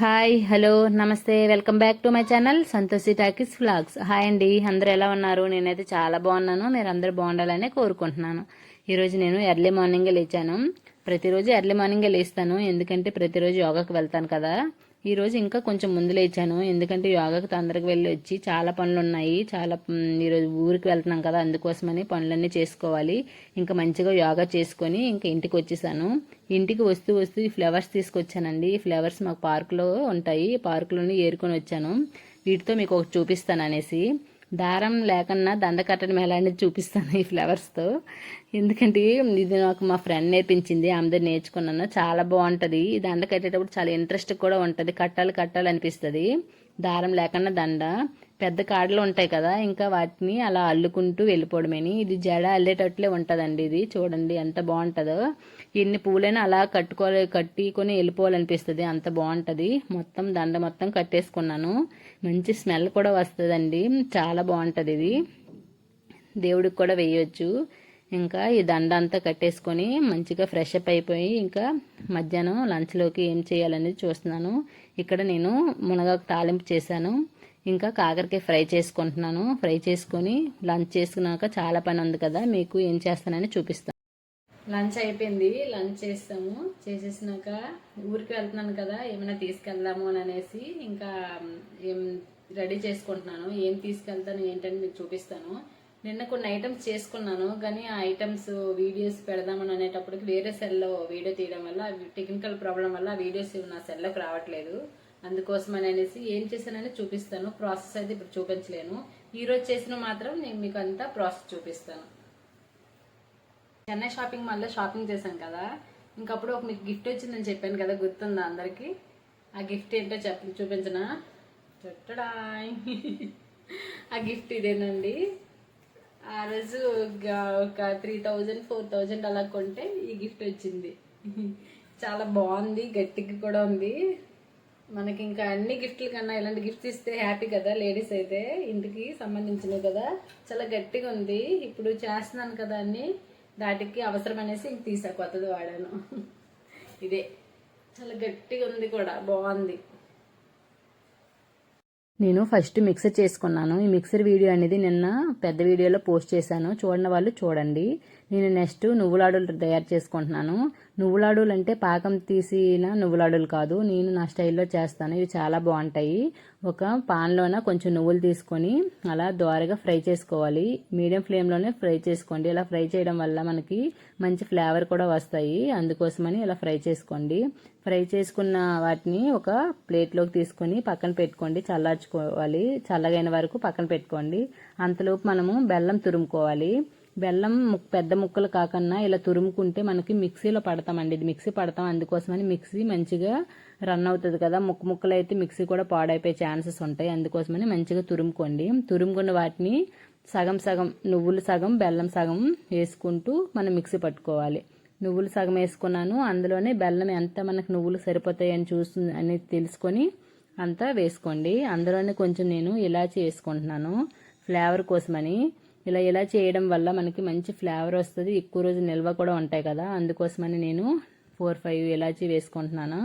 Hi hello నమస్తే welcome back to my channel Santoshi talkies vlogs. Hi అండి, అందరూ ఎలా ఉన్నారు? నేనైతే చాలా బాగున్నాను. మీరు అందరూ బాగుండాలని కోరుకుంటున్నాను. ఈరోజు నేను ఎర్లీ మార్నింగే లేచాను. ప్రతిరోజు ఎర్లీ మార్నింగే లేస్తాను, ఎందుకంటే ప్రతిరోజు యోగాకి వెళ్తాను కదా. ఈరోజు ఇంకా కొంచెం ముందు లేచాను, ఎందుకంటే యోగాకి తొందరగా వెళ్ళి వచ్చి చాలా పనులు ఉన్నాయి. ఈరోజు ఊరికి వెళ్తున్నాం కదా, అందుకోసమని పనులన్నీ చేసుకోవాలి. ఇంకా మంచిగా యోగా చేసుకొని ఇంకా ఇంటికి వచ్చేసాను. ఇంటికి వస్తూ వస్తూ ఈ ఫ్లవర్స్ తీసుకొచ్చానండి. ఈ ఫ్లవర్స్ మాకు పార్కులో ఉంటాయి, పార్కులోనే ఏరుకొని వచ్చాను. వీటితో మీకు ఒకటి చూపిస్తాను అనేసి. దారం లేకన్నా దండ కట్టడం ఎలా అనేది చూపిస్తాను ఈ ఫ్లవర్స్తో. ఎందుకంటే ఇది నాకు మా ఫ్రెండ్ నేర్పించింది, ఆమె దగ్గర నేర్చుకున్నాను. చాలా బాగుంటుంది. ఈ దండ కట్టేటప్పుడు చాలా ఇంట్రెస్ట్ కూడా ఉంటుంది, కట్టాలి అనిపిస్తుంది. దారం లేకుండా దండ పెద్ద కాడలు ఉంటాయి కదా, ఇంకా వాటిని అలా అల్లుకుంటూ వెళ్ళిపోవడమేని. ఇది జడ అల్లేటట్లే ఉంటుందండి. ఇది చూడండి ఎంత బాగుంటుందో. ఎన్ని పూలైనా అలా కట్టుకొని వెళ్ళిపోవాలనిపిస్తుంది, అంత బాగుంటుంది. మొత్తం దండ మొత్తం కట్టేసుకున్నాను. మంచి స్మెల్ కూడా వస్తుందండి, చాలా బాగుంటుంది. ఇది దేవుడికి కూడా వేయవచ్చు. ఇంకా ఈ దండ అంతా కట్టేసుకొని మంచిగా ఫ్రెష్ అప్ అయిపోయి ఇంకా మధ్యాహ్నం లంచ్లోకి ఏం చేయాలనేది చూస్తున్నాను. ఇక్కడ నేను మునగాకు తాలింపు చేశాను, ఇంకా కాకరకాయ ఫ్రై చేసుకుంటున్నాను. ఫ్రై చేసుకొని లంచ్ చేసుకున్నాక చాలా పని ఉంది కదా, మీకు ఏం చేస్తానని చూపిస్తాను. లంచ్ అయిపోయింది, లంచ్ చేసేసినాక ఊరికి వెళ్తున్నాను కదా, ఏమైనా తీసుకెళ్దాము అని అనేసి ఇంకా ఏం రెడీ చేసుకుంటున్నాను. ఏం తీసుకెళ్తాను ఏంటని మీకు చూపిస్తాను. నిన్న కొన్ని ఐటమ్స్ చేసుకున్నాను, కానీ ఆ ఐటమ్స్ వీడియోస్ పెడదామని అనేటప్పటికి వేరే సెల్లో వీడియో తీయడం వల్ల టెక్నికల్ ప్రాబ్లం వల్ల ఆ వీడియోస్ నా సెల్లోకి రావట్లేదు. అందుకోసమని అనేసి ఏం చేశానని చూపిస్తాను. ప్రాసెస్ అయితే ఇప్పుడు చూపించలేను. ఈరోజు చేసిన మాత్రం నేను మీకు అంతా ప్రాసెస్ చూపిస్తాను. చెన్నై షాపింగ్ మాల్లో షాపింగ్ చేశాను కదా, ఇంకప్పుడు ఒక మీకు గిఫ్ట్ వచ్చిందని చెప్పాను కదా, గుర్తుందా అందరికి? ఆ గిఫ్ట్ ఏంటో చూపించనా? చెట్టడా ఆ గిఫ్ట్ ఇదేనండి. ఆ రోజు ఒక 3000 4000 అలా కొంటే ఈ గిఫ్ట్ వచ్చింది. చాలా బాగుంది, గట్టిగా కూడా ఉంది. మనకి ఇంకా అన్ని గిఫ్ట్ల కన్నా ఇలాంటి గిఫ్ట్స్ ఇస్తే హ్యాపీ కదా, లేడీస్ అయితే ఇంటికి సంబంధించినవి కదా. చాలా గట్టిగా ఉంది. ఇప్పుడు చేస్తున్నాను కదా అన్ని, దాటికి అవసరం అనేసి ఇంక తీసా, కొత్తది వాడాను. ఇదే చాలా గట్టిగా ఉంది కూడా, బాగుంది. నేను ఫస్ట్ మిక్సర్ చేసుకున్నాను. ఈ మిక్సర్ వీడియో అనేది నిన్న పెద్ద వీడియోలో పోస్ట్ చేశాను, చూడని వాళ్ళు చూడండి. నేను నెక్స్ట్ నువ్వులాడులు తయారు చేసుకుంటున్నాను. నువ్వులాడులు అంటే పాకం తీసిన నువ్వులాడులు కాదు, నేను నా స్టైల్లో చేస్తాను. ఇవి చాలా బాగుంటాయి. ఒక పాన్లోన కొంచెం నువ్వులు తీసుకొని అలా దోరగా ఫ్రై చేసుకోవాలి. మీడియం ఫ్లేమ్లోనే ఫ్రై చేసుకోండి. ఇలా ఫ్రై చేయడం వల్ల మనకి మంచి ఫ్లేవర్ కూడా వస్తాయి, అందుకోసమని ఇలా ఫ్రై చేసుకోండి. ఫ్రై చేసుకున్న వాటిని ఒక ప్లేట్లోకి తీసుకొని పక్కన పెట్టుకోండి, చల్లార్చుకోవాలి. చల్లగైన వరకు పక్కన పెట్టుకోండి. అంతలోపు మనము బెల్లం తురుముకోవాలి. బెల్లం పెద్ద ముక్కలు కాకుండా ఇలా తురుముకుంటే మనకి మిక్సీలో పడతామండి. ఇది మిక్సీ పడతాం, అందుకోసమని మిక్సీ మంచిగా రన్ అవుతుంది కదా. ముక్కలు అయితే మిక్సీ కూడా పాడైపోయే ఛాన్సెస్ ఉంటాయి, అందుకోసమని మంచిగా తురుముకోండి. తురుముకున్న వాటిని సగం సగం, నువ్వులు సగం బెల్లం సగం వేసుకుంటూ మనం మిక్సీ పట్టుకోవాలి. నువ్వులు సగం వేసుకున్నాను, అందులోనే బెల్లం ఎంత మనకు నువ్వులు సరిపోతాయి అని తెలుసుకొని అంతా వేసుకోండి. అందులోనే కొంచెం నేను ఇలాచి వేసుకుంటున్నాను ఫ్లేవర్ కోసమని. ఇలా చేయడం వల్ల మనకి మంచి ఫ్లేవర్ వస్తుంది, ఎక్కువ రోజు నిల్వ కూడా ఉంటాయి కదా, అందుకోసమని నేను 4-5 ఇలాచి వేసుకుంటున్నాను.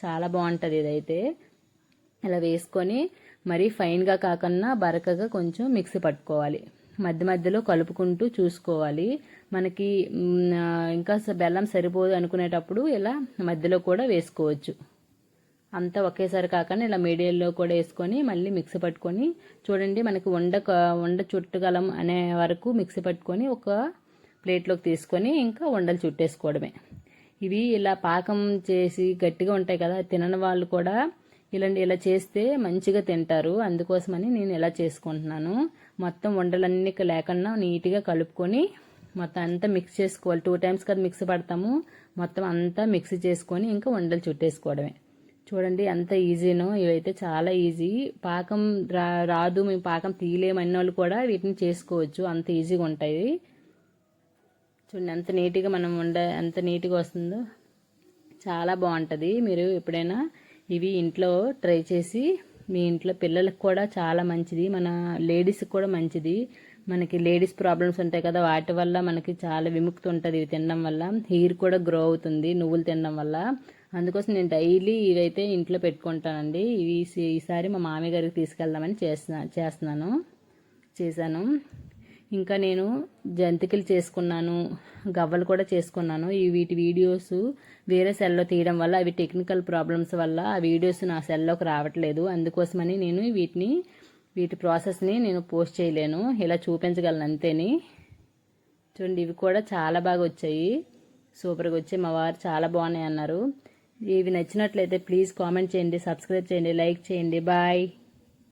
చాలా బాగుంటుంది ఇదైతే. ఇలా వేసుకొని మరీ ఫైన్గా కాకుండా బరకగా కొంచెం మిక్సీ పట్టుకోవాలి. మధ్య మధ్యలో కలుపుకుంటూ చూసుకోవాలి. మనకి ఇంకా బెల్లం సరిపోదు అనుకునేటప్పుడు ఇలా మధ్యలో కూడా వేసుకోవచ్చు. అంతా ఒకేసారి కాకుండా ఇలా మీడియంలో కూడా వేసుకొని మళ్ళీ మిక్సీ పట్టుకొని చూడండి. మనకి ఉండ చుట్టగలం అనే వరకు మిక్సీ పట్టుకొని ఒక ప్లేట్లోకి తీసుకొని ఇంకా ఉండలు చుట్టేసుకోవడమే. ఇవి ఇలా పాకం చేసి గట్టిగా ఉంటాయి కదా, తినని వాళ్ళు కూడా ఇలా చేస్తే మంచిగా తింటారు, అందుకోసమని నేను ఇలా చేసుకుంటున్నాను. మొత్తం ఉండలన్నీ లేకుండా నీట్గా కలుపుకొని మొత్తం అంతా మిక్స్ చేసుకోవాలి. 2 times కదా మిక్సీ పడతాము, మొత్తం అంతా మిక్సీ చేసుకొని ఇంకా ఉండలు చుట్టేసుకోవడమే. చూడండి ఎంత ఈజీనో. ఇవైతే చాలా ఈజీ. పాకం రాదు, మేము పాకం తీయలేమన్న వాళ్ళు కూడా వీటిని చేసుకోవచ్చు, అంత ఈజీగా ఉంటాయి. చూడండి ఎంత నీట్గా మనం ఎంత నీట్గా వస్తుందో, చాలా బాగుంటుంది. మీరు ఎప్పుడైనా ఇవి ఇంట్లో ట్రై చేసి మీ ఇంట్లో పిల్లలకు కూడా చాలా మంచిది, మన లేడీస్కి కూడా మంచిది. మనకి లేడీస్ ప్రాబ్లమ్స్ ఉంటాయి కదా, వాటి వల్ల మనకి చాలా విముక్తి ఉంటుంది ఇవి తినడం వల్ల. హెయిర్ కూడా గ్రో అవుతుంది నువ్వులు తినడం వల్ల, అందుకోసం నేను డైలీ ఇవైతే ఇంట్లో పెట్టుకుంటానండి. ఇవి ఈసారి మా మామయ్య గారికి తీసుకెళ్దామని చేశాను. ఇంకా నేను జంతికలు చేసుకున్నాను, గవ్వలు కూడా చేసుకున్నాను. వీటి వీడియోస్ వేరే సెల్లో తీయడం వల్ల అవి టెక్నికల్ ప్రాబ్లమ్స్ వల్ల ఆ వీడియోస్ నా సెల్లోకి రావట్లేదు. అందుకోసమని నేను వీటి ప్రాసెస్ని నేను పోస్ట్ చేయలేను, ఇలా చూపించగలను అంతేని. చూడండి, ఇవి కూడా చాలా బాగా వచ్చాయి, సూపర్గా వచ్చాయి. మా వారు చాలా బాగున్నాయి అన్నారు. ఇవి నచ్చినట్లయితే ప్లీజ్ కామెంట్ చేయండి, సబ్స్క్రైబ్ చేయండి, లైక్ చేయండి. బాయ్.